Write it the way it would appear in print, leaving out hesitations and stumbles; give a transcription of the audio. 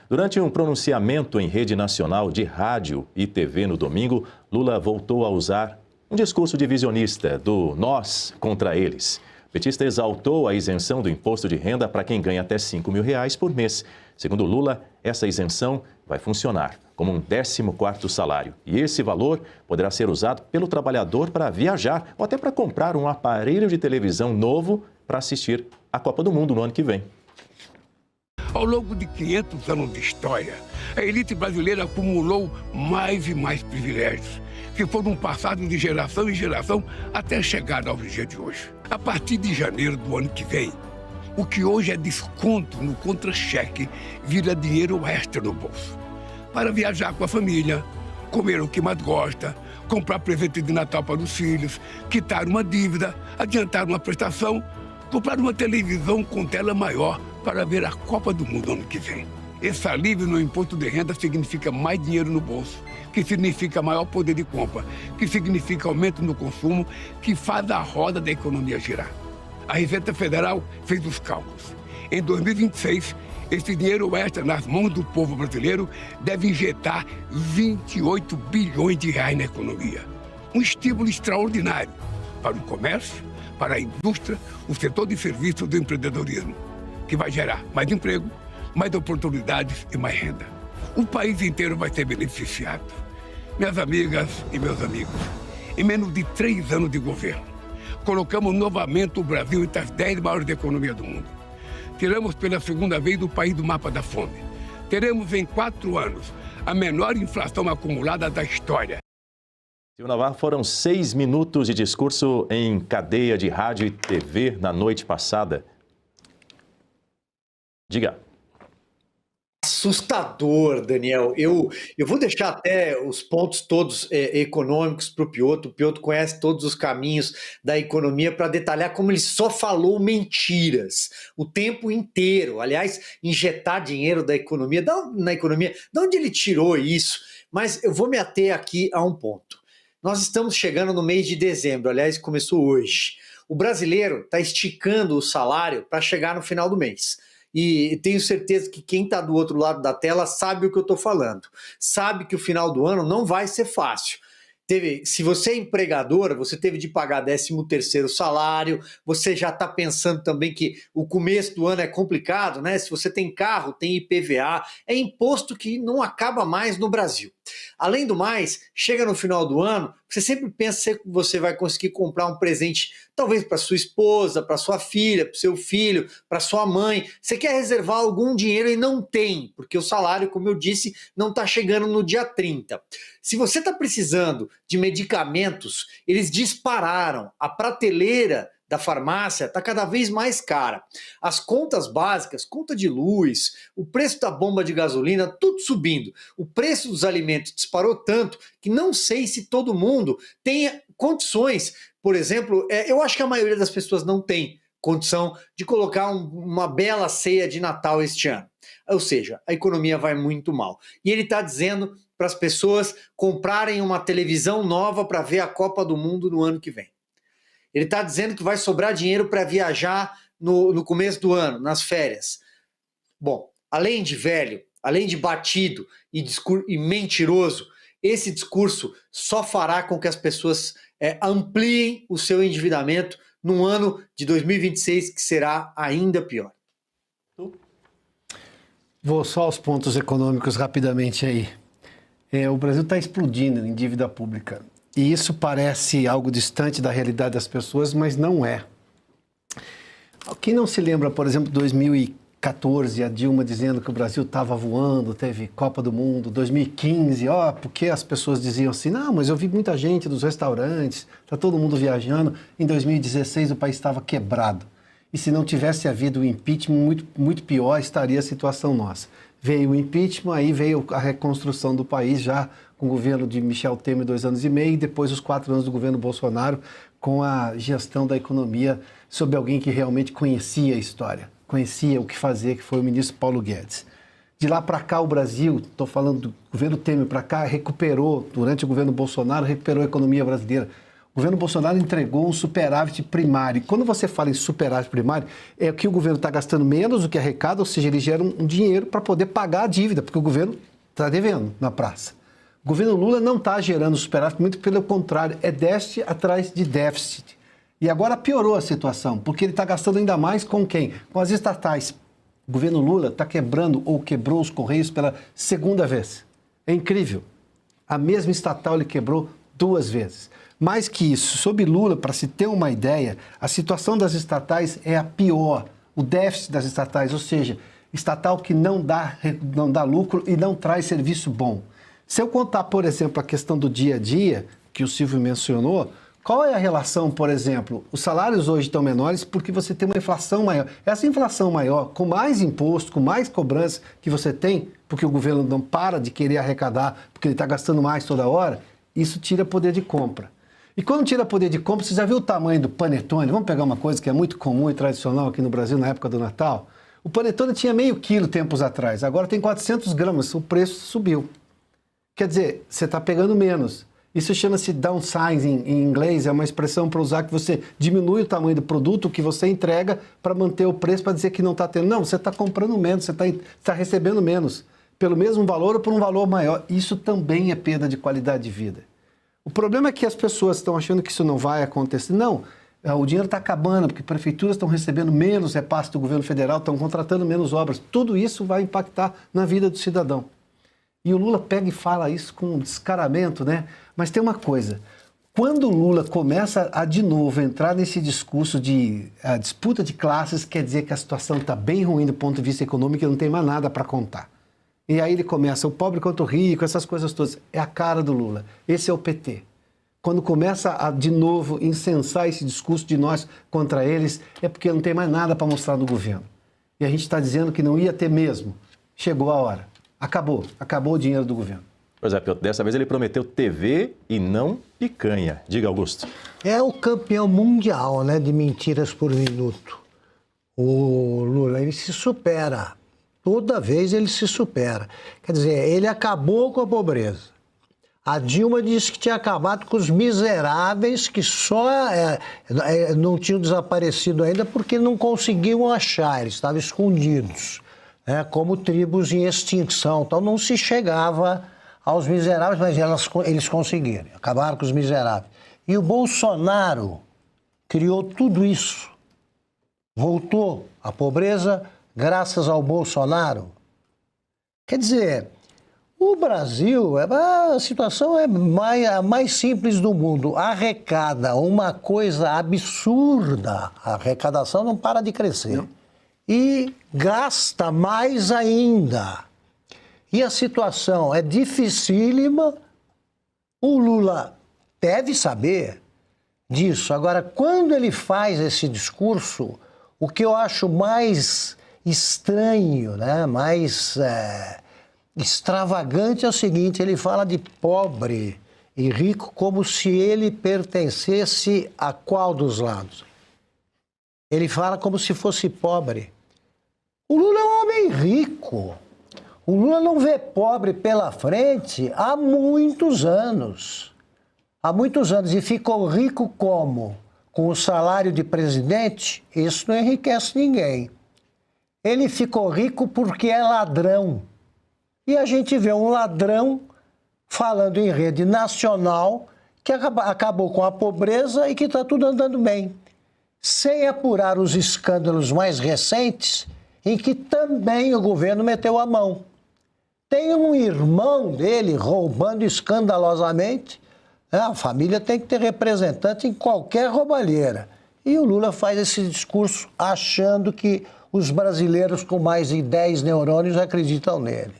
Durante um pronunciamento em rede nacional de rádio e TV no domingo, Lula voltou a usar um discurso divisionista do nós contra eles. O petista exaltou a isenção do imposto de renda para quem ganha até R$5 mil por mês. Segundo Lula, essa isenção vai funcionar como um 14º salário. E esse valor poderá ser usado pelo trabalhador para viajar ou até para comprar um aparelho de televisão novo para assistir à Copa do Mundo no ano que vem. Ao longo de 500 anos de história, a elite brasileira acumulou mais e mais privilégios, que foram passados de geração em geração até chegar aos dias de hoje. A partir de janeiro do ano que vem, o que hoje é desconto no contra-cheque vira dinheiro extra no bolso. Para viajar com a família, comer o que mais gosta, comprar presente de Natal para os filhos, quitar uma dívida, adiantar uma prestação, comprar uma televisão com tela maior para ver a Copa do Mundo ano que vem. Esse alívio no imposto de renda significa mais dinheiro no bolso, que significa maior poder de compra, que significa aumento no consumo, que faz a roda da economia girar. A Receita Federal fez os cálculos. Em 2026, esse dinheiro extra nas mãos do povo brasileiro deve injetar 28 bilhões de reais na economia. Um estímulo extraordinário para o comércio, para a indústria, o setor de serviços do empreendedorismo, que vai gerar mais emprego, mais oportunidades e mais renda. O país inteiro vai ser beneficiado. Minhas amigas e meus amigos, em menos de 3 anos de governo, colocamos novamente o Brasil entre as 10 maiores economias do mundo. Tiramos pela segunda vez o país do mapa da fome. Teremos em 4 anos a menor inflação acumulada da história. Silvio Navarro, foram 6 minutos de discurso em cadeia de rádio e TV na noite passada. Diga. Assustador, Daniel. Eu vou deixar até os pontos todos econômicos para o Piotr. O Piotr conhece todos os caminhos da economia para detalhar como ele só falou mentiras o tempo inteiro. Aliás, injetar dinheiro na economia, de onde ele tirou isso? Mas eu vou me ater aqui a um ponto. Nós estamos chegando no mês de dezembro, aliás, começou hoje. O brasileiro está esticando o salário para chegar no final do mês. E tenho certeza que quem está do outro lado da tela sabe o que eu estou falando. Sabe que o final do ano não vai ser fácil. Se você é empregadora, você teve de pagar 13º salário, você já está pensando também que o começo do ano é complicado, né? Se você tem carro, tem IPVA, é imposto que não acaba mais no Brasil. Além do mais, chega no final do ano, você sempre pensa que você vai conseguir comprar um presente, talvez para sua esposa, para sua filha, para o seu filho, para sua mãe. Você quer reservar algum dinheiro e não tem, porque o salário, como eu disse, não está chegando no dia 30. Se você está precisando de medicamentos, eles dispararam. A prateleira da farmácia está cada vez mais cara. As contas básicas, conta de luz, o preço da bomba de gasolina, tudo subindo. O preço dos alimentos disparou tanto que não sei se todo mundo tem condições. Por exemplo, eu acho que a maioria das pessoas não tem condição de colocar uma bela ceia de Natal este ano. Ou seja, a economia vai muito mal. E ele está dizendo para as pessoas comprarem uma televisão nova para ver a Copa do Mundo no ano que vem. Ele está dizendo que vai sobrar dinheiro para viajar no começo do ano, nas férias. Bom, além de velho, além de batido e mentiroso, esse discurso só fará com que as pessoas ampliem o seu endividamento num ano de 2026 que será ainda pior. Vou só aos pontos econômicos rapidamente aí. O Brasil está explodindo em dívida pública. E isso parece algo distante da realidade das pessoas, mas não é. Quem não se lembra, por exemplo, de 2014, a Dilma dizendo que o Brasil estava voando, teve Copa do Mundo, 2015, porque as pessoas diziam assim, não, mas eu vi muita gente dos restaurantes, está todo mundo viajando. Em 2016 o país estava quebrado. E se não tivesse havido o impeachment, muito pior estaria a situação nossa. Veio o impeachment, aí veio a reconstrução do país já com o governo de Michel Temer 2 anos e meio, e depois os 4 anos do governo Bolsonaro com a gestão da economia sob alguém que realmente conhecia a história, conhecia o que fazer, que foi o ministro Paulo Guedes. De lá para cá o Brasil, estou falando do governo Temer para cá, recuperou, durante o governo Bolsonaro, recuperou a economia brasileira. O governo Bolsonaro entregou um superávit primário. Quando você fala em superávit primário, é que o governo está gastando menos do que arrecada, ou seja, ele gera um dinheiro para poder pagar a dívida, porque o governo está devendo na praça. O governo Lula não está gerando superávit, muito pelo contrário, é déficit atrás de déficit. E agora piorou a situação, porque ele está gastando ainda mais com quem? Com as estatais. O governo Lula está quebrando ou quebrou os Correios pela segunda vez. É incrível. A mesma estatal ele quebrou 2 vezes. Mais que isso, sob Lula, para se ter uma ideia, a situação das estatais é a pior. O déficit das estatais, ou seja, estatal que não dá lucro e não traz serviço bom. Se eu contar, por exemplo, a questão do dia a dia, que o Silvio mencionou, qual é a relação, por exemplo? Os salários hoje estão menores porque você tem uma inflação maior. Essa inflação maior, com mais imposto, com mais cobrança que você tem, porque o governo não para de querer arrecadar, porque ele está gastando mais toda hora, isso tira poder de compra. E quando tira poder de compra, você já viu o tamanho do panetone? Vamos pegar uma coisa que é muito comum e tradicional aqui no Brasil na época do Natal? O panetone tinha meio quilo tempos atrás, agora tem 400 gramas, o preço subiu. Quer dizer, você está pegando menos. Isso chama-se downsizing em inglês, é uma expressão para usar que você diminui o tamanho do produto que você entrega para manter o preço, para dizer que não está tendo. Não, você está comprando menos, você está recebendo menos, pelo mesmo valor ou por um valor maior. Isso também é perda de qualidade de vida. O problema é que as pessoas estão achando que isso não vai acontecer. Não, o dinheiro está acabando, porque prefeituras estão recebendo menos repasse do governo federal, estão contratando menos obras. Tudo isso vai impactar na vida do cidadão. E o Lula pega e fala isso com um descaramento, né? Mas tem uma coisa, quando o Lula começa a, de novo, entrar nesse discurso de a disputa de classes, quer dizer que a situação está bem ruim do ponto de vista econômico e não tem mais nada para contar. E aí ele começa, o pobre contra o rico, essas coisas todas. É a cara do Lula. Esse é o PT. Quando começa a, de novo, incensar esse discurso de nós contra eles, é porque não tem mais nada para mostrar no governo. E a gente está dizendo que não ia ter mesmo. Chegou a hora. Acabou o dinheiro do governo. Pois é, Piotr, dessa vez ele prometeu TV e não picanha. Diga, Augusto. É o campeão mundial, né, de mentiras por minuto. O Lula, ele se supera. Toda vez ele se supera. Quer dizer, ele acabou com a pobreza. A Dilma disse que tinha acabado com os miseráveis que só não tinham desaparecido ainda porque não conseguiam achar, eles estavam escondidos, né, como tribos em extinção. Então não se chegava aos miseráveis, mas eles conseguiram, acabaram com os miseráveis. E o Bolsonaro criou tudo isso. Voltou a pobreza graças ao Bolsonaro. Quer dizer, o Brasil, a situação é a mais simples do mundo. Arrecada uma coisa absurda. A arrecadação não para de crescer. Não. E gasta mais ainda. E a situação é dificílima. O Lula deve saber disso. Agora, quando ele faz esse discurso, o que eu acho mais estranho, né? Mais extravagante é o seguinte: ele fala de pobre e rico como se ele pertencesse a qual dos lados? Ele fala como se fosse pobre. O Lula é um homem rico. O Lula não vê pobre pela frente há muitos anos. Há muitos anos. E ficou rico como? Com o salário de presidente? Isso não enriquece ninguém. Ele ficou rico porque é ladrão. E a gente vê um ladrão falando em rede nacional que acabou com a pobreza e que está tudo andando bem. Sem apurar os escândalos mais recentes, em que também o governo meteu a mão. Tem um irmão dele roubando escandalosamente. A família tem que ter representante em qualquer roubalheira. E o Lula faz esse discurso achando que os brasileiros com mais de 10 neurônios acreditam nele.